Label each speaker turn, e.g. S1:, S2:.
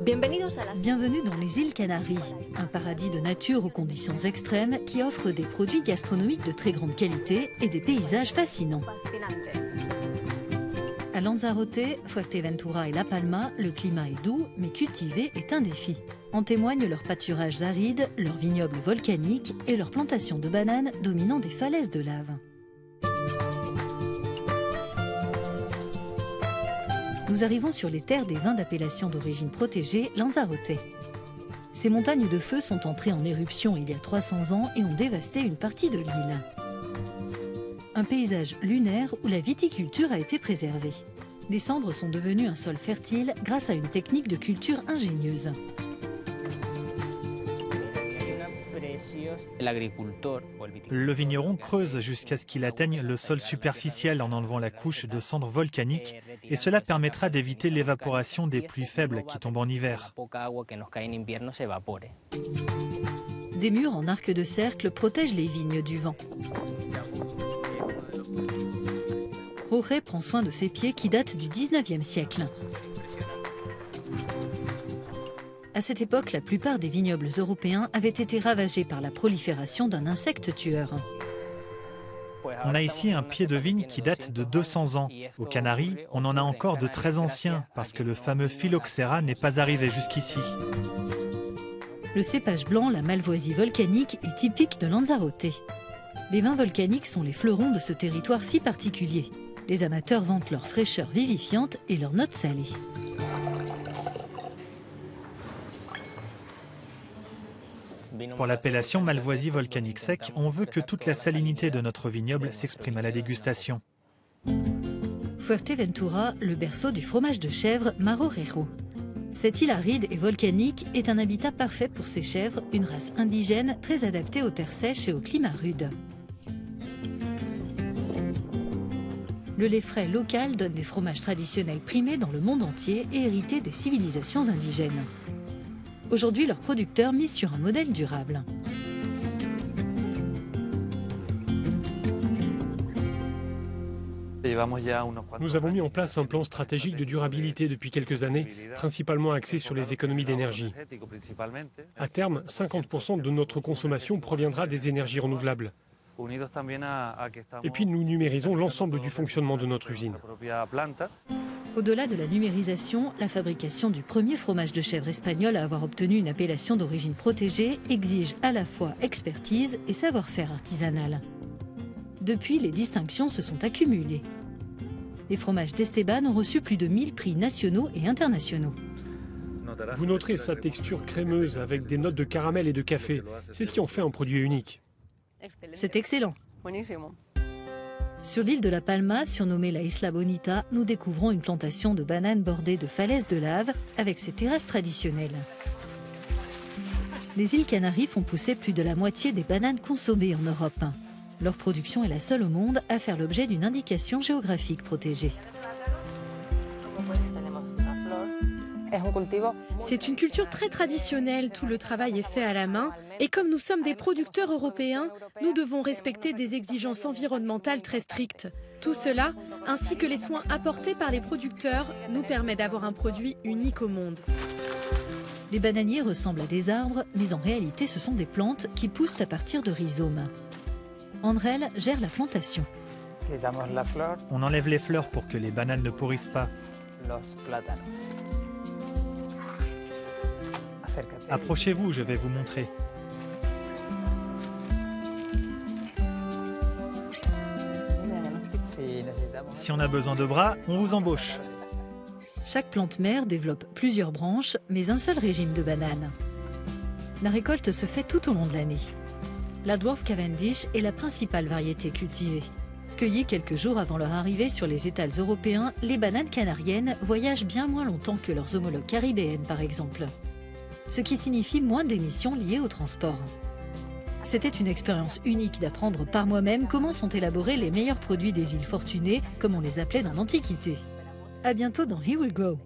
S1: Bienvenue dans les îles Canaries, un paradis de nature aux conditions extrêmes qui offre des produits gastronomiques de très grande qualité et des paysages fascinants. À Lanzarote, Fuerteventura et La Palma, le climat est doux, mais cultiver est un défi. En témoignent leurs pâturages arides, leurs vignobles volcaniques et leurs plantations de bananes dominant des falaises de lave. Nous arrivons sur les terres des vins d'appellation d'origine protégée Lanzarote. Ces montagnes de feu sont entrées en éruption il y a 300 ans et ont dévasté une partie de l'île. Un paysage lunaire où la viticulture a été préservée. Les cendres sont devenues un sol fertile grâce à une technique de culture ingénieuse.
S2: Le vigneron creuse jusqu'à ce qu'il atteigne le sol superficiel en enlevant la couche de cendres volcaniques et cela permettra d'éviter l'évaporation des pluies faibles qui tombent en hiver.
S1: Des murs en arc de cercle protègent les vignes du vent. Jorge prend soin de ses pieds qui datent du 19e siècle. À cette époque, la plupart des vignobles européens avaient été ravagés par la prolifération d'un insecte tueur.
S2: On a ici un pied de vigne qui date de 200 ans. Aux Canaries, on en a encore de très anciens parce que le fameux phylloxéra n'est pas arrivé jusqu'ici.
S1: Le cépage blanc, la malvoisie volcanique, est typique de Lanzarote. Les vins volcaniques sont les fleurons de ce territoire si particulier. Les amateurs vantent leur fraîcheur vivifiante et leurs notes salées.
S2: Pour l'appellation malvoisie volcanique sec, on veut que toute la salinité de notre vignoble s'exprime à la dégustation.
S1: Fuerteventura, le berceau du fromage de chèvre Marorero. Cette île aride et volcanique est un habitat parfait pour ces chèvres, une race indigène très adaptée aux terres sèches et au climat rude. Le lait frais local donne des fromages traditionnels primés dans le monde entier et hérités des civilisations indigènes. Aujourd'hui, leurs producteurs misent sur un modèle durable.
S3: Nous avons mis en place un plan stratégique de durabilité depuis quelques années, principalement axé sur les économies d'énergie. À terme, 50% de notre consommation proviendra des énergies renouvelables. Et puis nous numérisons l'ensemble du fonctionnement de notre usine.
S1: Au-delà de la numérisation, la fabrication du premier fromage de chèvre espagnol à avoir obtenu une appellation d'origine protégée exige à la fois expertise et savoir-faire artisanal. Depuis, les distinctions se sont accumulées. Les fromages d'Esteban ont reçu plus de 1000 prix nationaux et internationaux.
S3: Vous noterez sa texture crémeuse avec des notes de caramel et de café. C'est ce qui en fait un produit unique.
S1: C'est excellent. Sur l'île de La Palma, surnommée la Isla Bonita, nous découvrons une plantation de bananes bordée de falaises de lave avec ses terrasses traditionnelles. Les îles Canaries font pousser plus de la moitié des bananes consommées en Europe. Leur production est la seule au monde à faire l'objet d'une indication géographique protégée.
S4: C'est une culture très traditionnelle, tout le travail est fait à la main. Et comme nous sommes des producteurs européens, nous devons respecter des exigences environnementales très strictes. Tout cela, ainsi que les soins apportés par les producteurs, nous permet d'avoir un produit unique au monde.
S1: Les bananiers ressemblent à des arbres, mais en réalité ce sont des plantes qui poussent à partir de rhizomes. Andrel gère la plantation.
S2: On enlève les fleurs pour que les bananes ne pourrissent pas. Approchez-vous, je vais vous montrer. Si on a besoin de bras, on vous embauche.
S1: Chaque plante mère développe plusieurs branches, mais un seul régime de bananes. La récolte se fait tout au long de l'année. La Dwarf Cavendish est la principale variété cultivée. Cueillies quelques jours avant leur arrivée sur les étals européens, les bananes canariennes voyagent bien moins longtemps que leurs homologues caribéennes par exemple. Ce qui signifie moins d'émissions liées au transport. C'était une expérience unique d'apprendre par moi-même comment sont élaborés les meilleurs produits des îles Fortunées, comme on les appelait dans l'Antiquité. À bientôt dans Here We Grow.